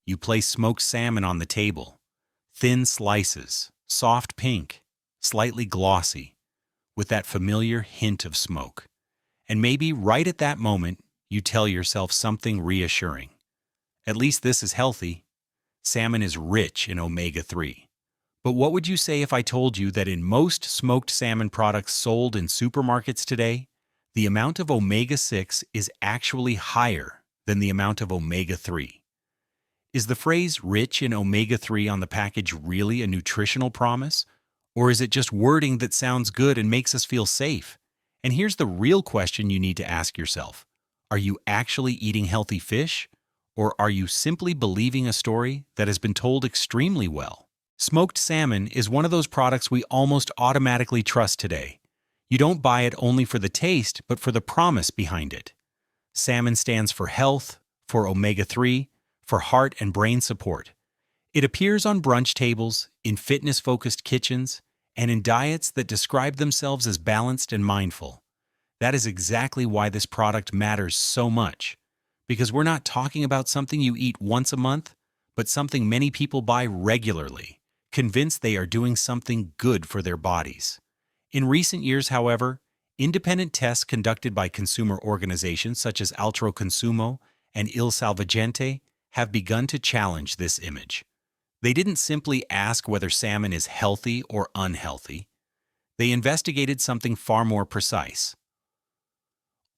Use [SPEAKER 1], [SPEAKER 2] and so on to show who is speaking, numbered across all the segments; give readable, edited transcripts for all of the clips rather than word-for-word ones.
[SPEAKER 1] You place smoked salmon on the table. Thin slices, soft pink, slightly glossy, with that familiar hint of smoke. And maybe right at that moment, you tell yourself something reassuring. At least this is healthy. Salmon is rich in omega-3. But what would you say if I told you that in most smoked salmon products sold in supermarkets today, the amount of omega-6 is actually higher than the amount of omega-3? Is the phrase rich in omega-3 on the package really a nutritional promise? Or is it just wording that sounds good and makes us feel safe? And here's the real question you need to ask yourself. Are you actually eating healthy fish? Or are you simply believing a story that has been told extremely well? Smoked salmon is one of those products we almost automatically trust today. You don't buy it only for the taste, but for the promise behind it. Salmon stands for health, for omega-3, for heart and brain support. It appears on brunch tables, in fitness-focused kitchens, and in diets that describe themselves as balanced and mindful. That is exactly why this product matters so much. Because we're not talking about something you eat once a month, but something many people buy regularly, convinced they are doing something good for their bodies. In recent years, however, independent tests conducted by consumer organizations such as Altro Consumo and Il Salvagente have begun to challenge this image. They didn't simply ask whether salmon is healthy or unhealthy. They investigated something far more precise.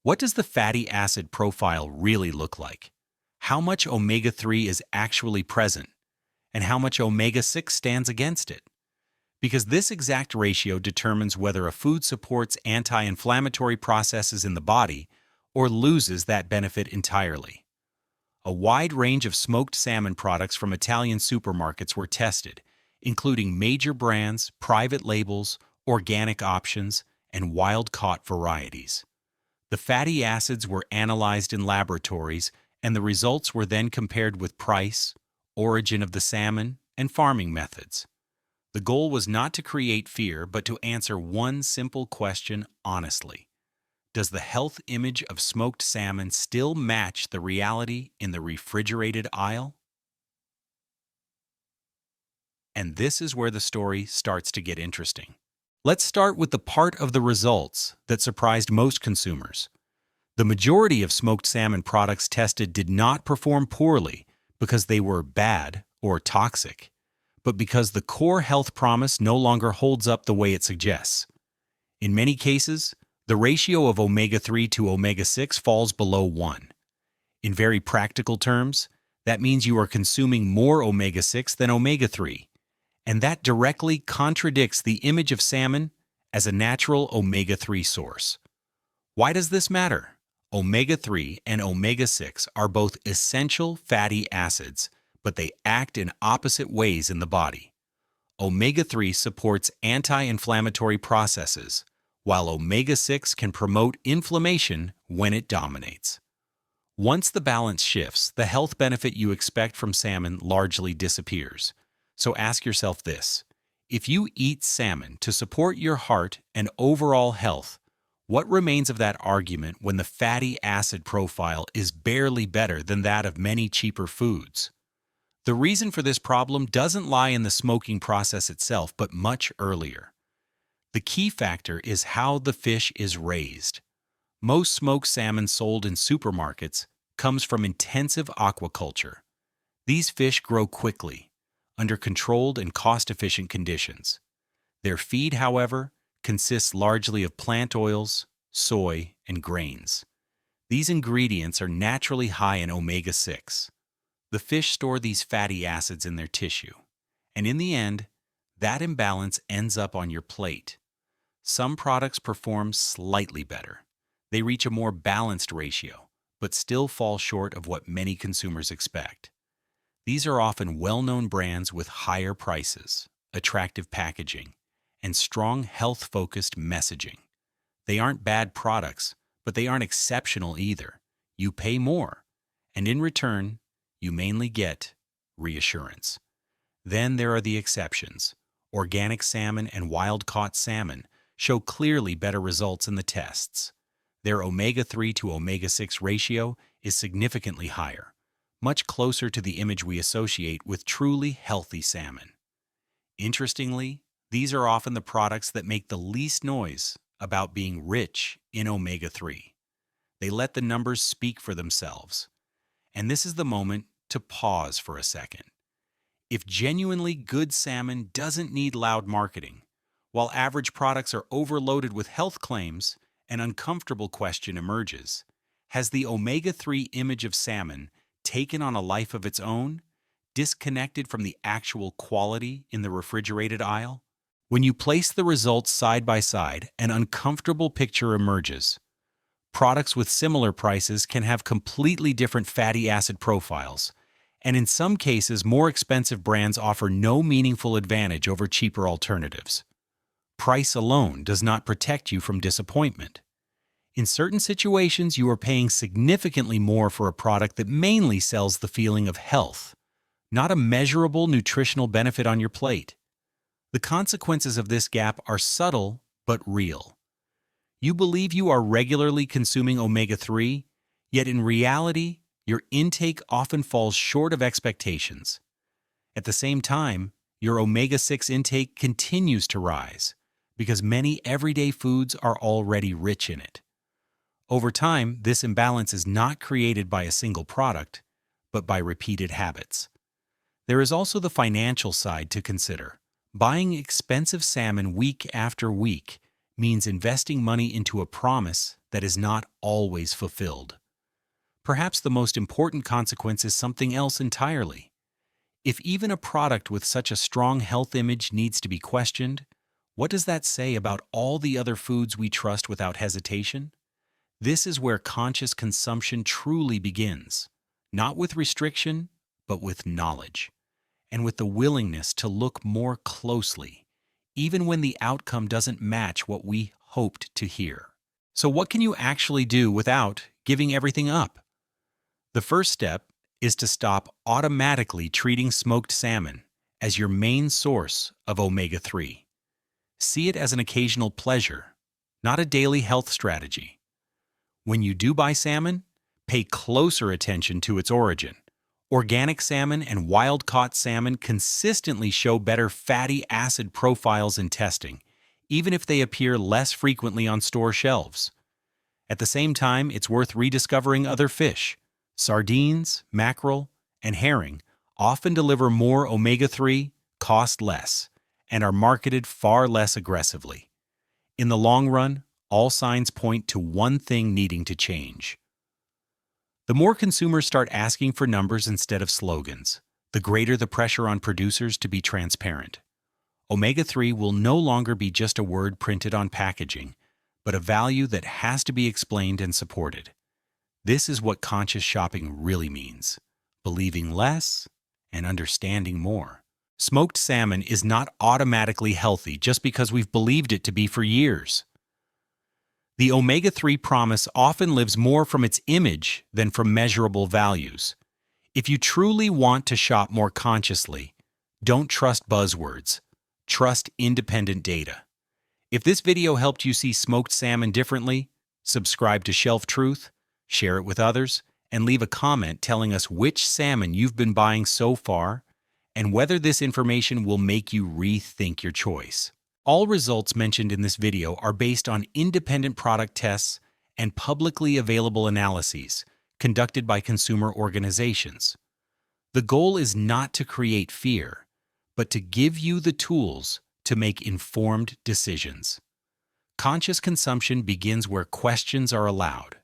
[SPEAKER 1] What does the fatty acid profile really look like? How much omega-3 is actually present? And how much omega-6 stands against it? Because this exact ratio determines whether a food supports anti-inflammatory processes in the body or loses that benefit entirely. A wide range of smoked salmon products from Italian supermarkets were tested, including major brands, private labels, organic options, and wild-caught varieties. The fatty acids were analyzed in laboratories, and the results were then compared with price, origin of the salmon, and farming methods. The goal was not to create fear, but to answer one simple question honestly. Does the health image of smoked salmon still match the reality in the refrigerated aisle? And this is where the story starts to get interesting. Let's start with the part of the results that surprised most consumers. The majority of smoked salmon products tested did not perform poorly because they were bad or toxic, but because the core health promise no longer holds up the way it suggests. In many cases, the ratio of omega-3 to omega-6 falls below 1. In very practical terms, that means you are consuming more omega-6 than omega-3, and that directly contradicts the image of salmon as a natural omega-3 source. Why does this matter? Omega-3 and omega-6 are both essential fatty acids, but they act in opposite ways in the body. Omega-3 supports anti-inflammatory processes, while omega-6 can promote inflammation when it dominates. Once the balance shifts, the health benefit you expect from salmon largely disappears. So ask yourself this: if you eat salmon to support your heart and overall health, what remains of that argument when the fatty acid profile is barely better than that of many cheaper foods? The reason for this problem doesn't lie in the smoking process itself, but much earlier. The key factor is how the fish is raised. Most smoked salmon sold in supermarkets comes from intensive aquaculture. These fish grow quickly, under controlled and cost-efficient conditions. Their feed, however, consists largely of plant oils, soy, and grains. These ingredients are naturally high in omega-6. The fish store these fatty acids in their tissue, and in the end, that imbalance ends up on your plate. Some products perform slightly better. They reach a more balanced ratio, but still fall short of what many consumers expect. These are often well-known brands with higher prices, attractive packaging, and strong health-focused messaging. They aren't bad products, but they aren't exceptional either. You pay more, and in return, you mainly get reassurance. Then there are the exceptions. Organic salmon and wild-caught salmon show clearly better results in the tests. Their omega-3 to omega-6 ratio is significantly higher, much closer to the image we associate with truly healthy salmon. Interestingly, these are often the products that make the least noise about being rich in omega-3. They let the numbers speak for themselves. And this is the moment to pause for a second. If genuinely good salmon doesn't need loud marketing, while average products are overloaded with health claims, an uncomfortable question emerges. Has the omega-3 image of salmon taken on a life of its own, disconnected from the actual quality in the refrigerated aisle? When you place the results side by side, an uncomfortable picture emerges. Products with similar prices can have completely different fatty acid profiles, and in some cases, more expensive brands offer no meaningful advantage over cheaper alternatives. Price alone does not protect you from disappointment. In certain situations, you are paying significantly more for a product that mainly sells the feeling of health, not a measurable nutritional benefit on your plate. The consequences of this gap are subtle but real. You believe you are regularly consuming omega-3, yet in reality, your intake often falls short of expectations. At the same time, your omega-6 intake continues to rise because many everyday foods are already rich in it. Over time, this imbalance is not created by a single product, but by repeated habits. There is also the financial side to consider. Buying expensive salmon week after week means investing money into a promise that is not always fulfilled. Perhaps the most important consequence is something else entirely. If even a product with such a strong health image needs to be questioned, what does that say about all the other foods we trust without hesitation? This is where conscious consumption truly begins, not with restriction, but with knowledge, and with the willingness to look more closely, even when the outcome doesn't match what we hoped to hear. So what can you actually do without giving everything up? The first step is to stop automatically treating smoked salmon as your main source of omega-3. See it as an occasional pleasure, not a daily health strategy. When you do buy salmon, pay closer attention to its origin. Organic salmon and wild-caught salmon consistently show better fatty acid profiles in testing, even if they appear less frequently on store shelves. At the same time, it's worth rediscovering other fish. Sardines, mackerel, and herring often deliver more omega-3, cost less, and are marketed far less aggressively. In the long run, all signs point to one thing needing to change. The more consumers start asking for numbers instead of slogans, the greater the pressure on producers to be transparent. Omega-3 will no longer be just a word printed on packaging, but a value that has to be explained and supported. This is what conscious shopping really means: believing less and understanding more. Smoked salmon is not automatically healthy just because we've believed it to be for years. The omega-3 promise often lives more from its image than from measurable values. If you truly want to shop more consciously, don't trust buzzwords. Trust independent data. If this video helped you see smoked salmon differently, subscribe to Shelf Truth, share it with others, and leave a comment telling us which salmon you've been buying so far and whether this information will make you rethink your choice. All results mentioned in this video are based on independent product tests and publicly available analyses conducted by consumer organizations. The goal is not to create fear, but to give you the tools to make informed decisions. Conscious consumption begins where questions are allowed.